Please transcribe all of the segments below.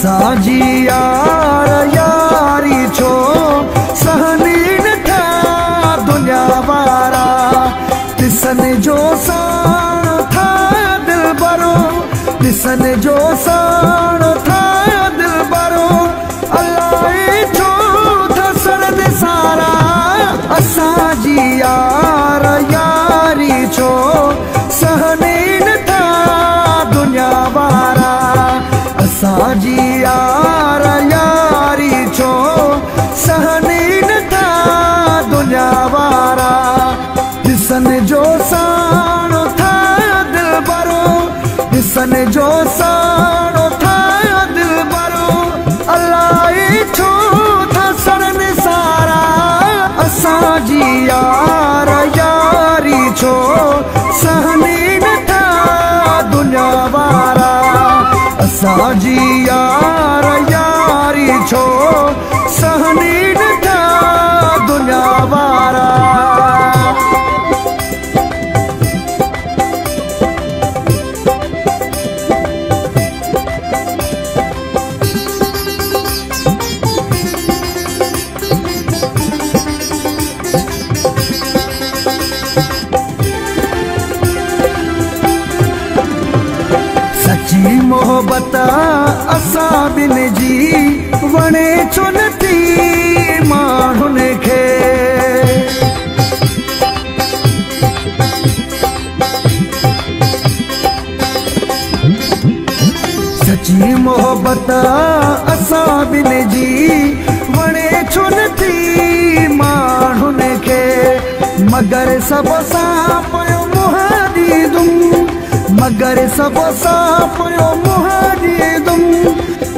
असांजी यार यारी छो सहनी न था दुनिया वारा ॾिसन जो साण था दिल भरो ॾिसन जो साण था दिल भरो अलाए छो थसरद सारा असांजी यार यारी छो सहनी न था दुनिया वारा असांजी यार यारी छो सहनी न था दुनिया वारा ॾिसन जो साण था दिल भरो ॾिसन जो साण था दिल भरो अलाए छो था सरन सारा असांजी यार यारी छो सहनी न था दुनिया वारा असांजी यार यारी छो सहनी न था दुनिया वारा सच्ची मोहब्बत असां बिन जी वणे छो नथी माण्हुनि खे सच्ची मोहब्बत असां बिन जी वणे छो नथी माण्हुनि खे मगर सभु सां पियो मुंहुं ॾींदुम मगर सब साफ मुहानी तुम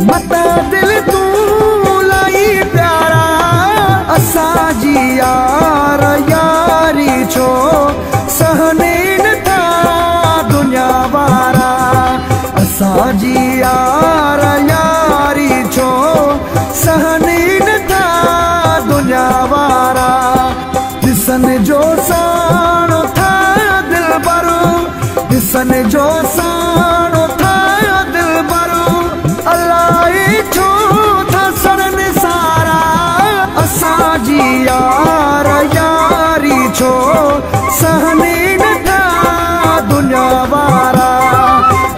मता दिल तू लाई प्यारा असांजी यार यारी छो सहनी न था दुनिया वारा असांजी यार यारी छो सहनी न था दुनिया वारा ॾिसन जो साण था दिल भरो ॾिसन जो साण था दिल भरो अलाए छो था सरन सारा असांजी यार यारी छो सहनी न था दुनिया वारा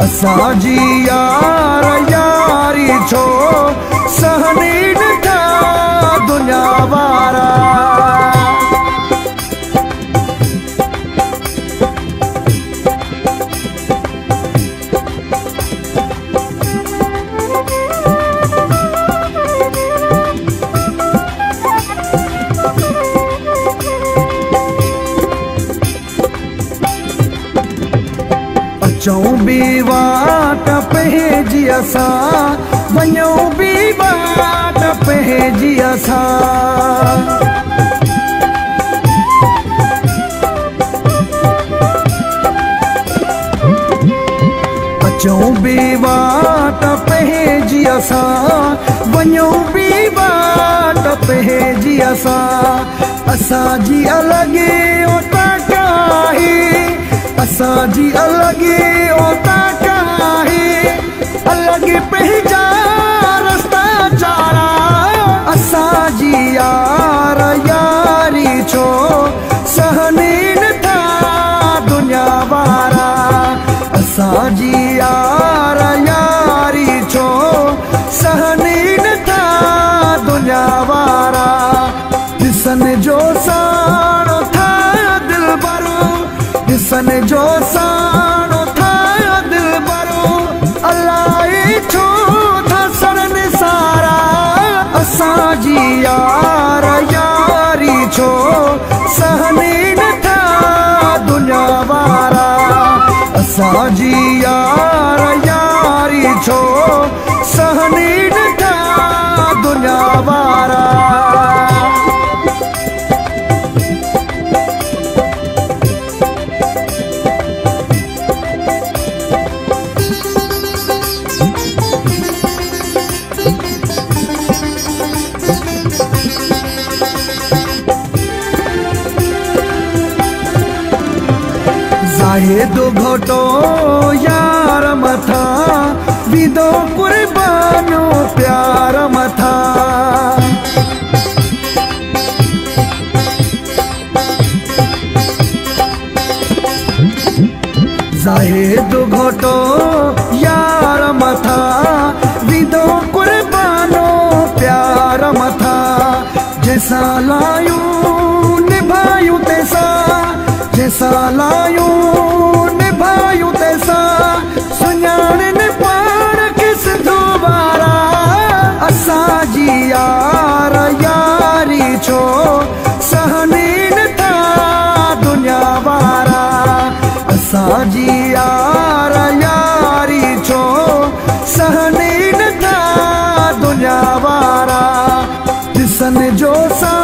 असांजी यार यारी छो सहनी न था दुनिया वारा अचूं बि वाट पंहिंजी असां वञूं बि वाट पंहिंजी असां अचूं बि वाट पंहिंजी असां वञूं बि वाट पंहिंजी असां असांजी अलॻि ओताक आहे असांजी अलॻि ओताक आहे अलॻि पंहिंजा रस्ता चारा असांजी यार यारी छो सहनी न था दुनिया वारा असांजी यार यारी छो सहनी न था दुनिया वारा ॾिसन जो साण था दिल भरो ॾिसन जो साण था दिल भरो अलाए छो था सरन सारा असांजी यार यारी छो सहनी न था दुनिया वारा असांजी यार यारी छो सहनी न था दुनिया वारा दो घोटो यार मथा विदो कुर्बानो लोटो यार मथा विदो कुर्बानो प्यार मथा जैसा लायूं निभायूं तैसा जैसा लायूं निभायूं तैसा सुञाणन पाण किस दोबारा असांजी यार यारी छो सहनी न था दुनिया वारा असांजी यार यारी छो सहनी न था दुनिया वारा ॾिसन जो सा